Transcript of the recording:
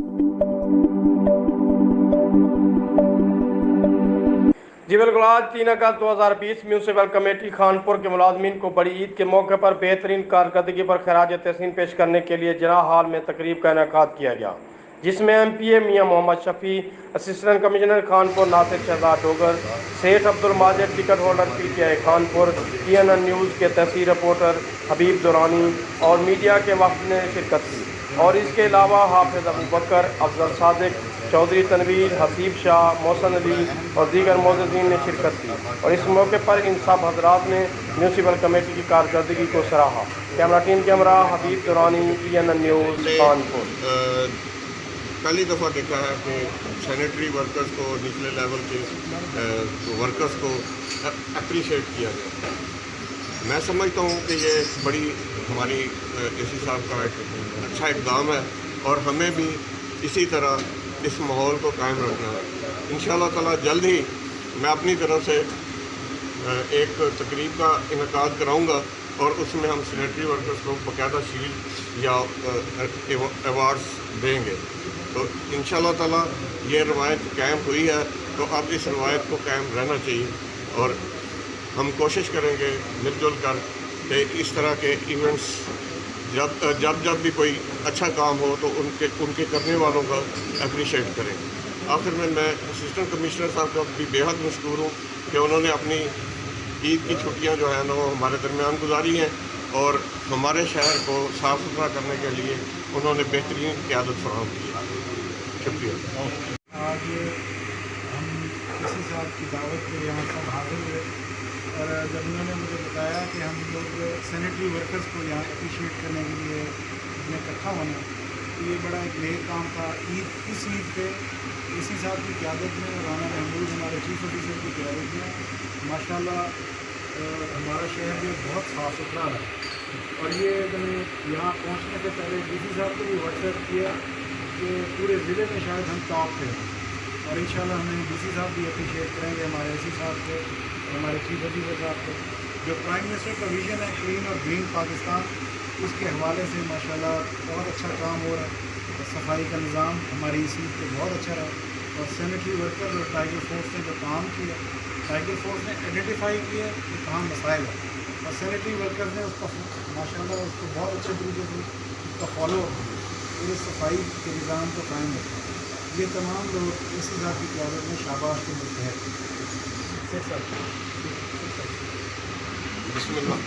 جی بالکل، آج 3 اگست 2020 municipal committee Khanpur کے ملازمین کو بڑی عید کے موقع پر بہترین کارکردگی پر خراج تحسین پیش کرنے کے لیے جناح ہال میں تقریب کا انعقاد کیا گیا، جس میں ایم پی اے میاں محمد شفیع، assistant commissioner Khanpur Nasir Shahzad Dogar, Seth Abdul Majid ticket holder P T I Khanpur, CNN news کے تحصیل رپورٹر حبیب دورانی اور میڈیا کے وفد نے شرکت کی، اور اس کے علاوہ حافظ ابوبکر، افضل صادق، چودھری تنویر، حسیب شاہ، محسن علی اور دیگر معززین نے شرکت کی، اور اس موقع پر ان سب حضرات نے میونسپل کمیٹی کی کارکردگی کو سراہا۔ کیمرہ ٹیم کے ہمراہ حبیب دورانی، CNN نیوز خانپور۔ پہلی دفعہ دیکھا ہے کہ سینیٹری ورکرز کو، نچلے لیول کے ورکرز کو اپریشیٹ کیا جائے۔ میں سمجھتا ہوں کہ یہ بڑی ہماری اے سی صاحب کا ایک اچھا اقدام ہے، اور ہمیں بھی اسی طرح اس ماحول کو قائم رکھنا ہے۔ انشاءاللہ تعالیٰ جلد ہی میں اپنی طرف سے ایک تقریب کا انعقاد کراؤں گا، اور اس میں ہم سینیٹری ورکرز کو باقاعدہ شیلڈ یا ایوارڈز دیں گے۔ تو انشاءاللہ تعالیٰ یہ روایت قائم ہوئی ہے، تو اب اس روایت کو قائم رہنا چاہیے، اور ہم کوشش کریں گے مل جل کر کہ اس طرح کے ایونٹس جب بھی کوئی اچھا کام ہو تو ان کے کرنے والوں کا اپریشیٹ کریں۔ آخر میں اسسٹنٹ کمشنر صاحب کا بھی بے حد مشکور ہوں کہ انہوں نے اپنی عید کی چھٹیاں جو ہیں نا وہ ہمارے درمیان گزاری ہیں، اور ہمارے شہر کو صاف ستھرا کرنے کے لیے انہوں نے بہترین قیادت فراہم کی ہے۔ شکریہ۔ آج ہم کسی صاحب کی دعوت پہ یہاں سب حاضر ہوئے، اور جب انہوں نے مجھے بتایا کہ ہم لوگ سینیٹری ورکرز کو یہاں اپریشیٹ کرنے کے لیے ہمیں اکٹھا ہونا، تو یہ بڑا ایک نیک کام تھا۔ اس عید پہ اسی صاحب کی قیادت میں، رانا محمود ہمارے چیف آفیسر کی قیادت میں ماشاءاللہ ہمارا شہر جو بہت صاف ستھرا ہے، اور یہ میں نے یہاں پہنچنے سے پہلے ڈی سی صاحب کو بھی واٹس ایپ کیا کہ پورے ضلع میں شاید ہم ٹاپ پہ ہیں، اور انشاءاللہ ہمیں ڈی سی صاحب بھی اپریشیٹ کریں گے، ہمارے اے سی صاحب کو، ہمارے چیف آفیسر صاحب کو۔ جو پرائم منسٹر کا ویژن ہے کلین اور گرین پاکستان، اس کے حوالے سے ماشاءاللہ بہت اچھا کام ہو رہا ہے۔ صفائی کا نظام ہماری اس عید پہ بہت اچھا رہا، اور سینیٹری ورکر اور ٹائیگر فورس نے جو کام کیا، ٹائیگر فورس نے آئیڈینٹیفائی کیا کہ کہاں مسائل ہے، اور سینیٹری ورکر نے اس کا ماشاءاللہ اس کو بہت اچھے طریقے سے اس کا فالو اپ کیا، پورے صفائی کے نظام کو قائم رکھا۔ یہ تمام لوگ اسی ذات کی قیادت میں شاباش کے مستحق ہیں۔ بسم اللہ۔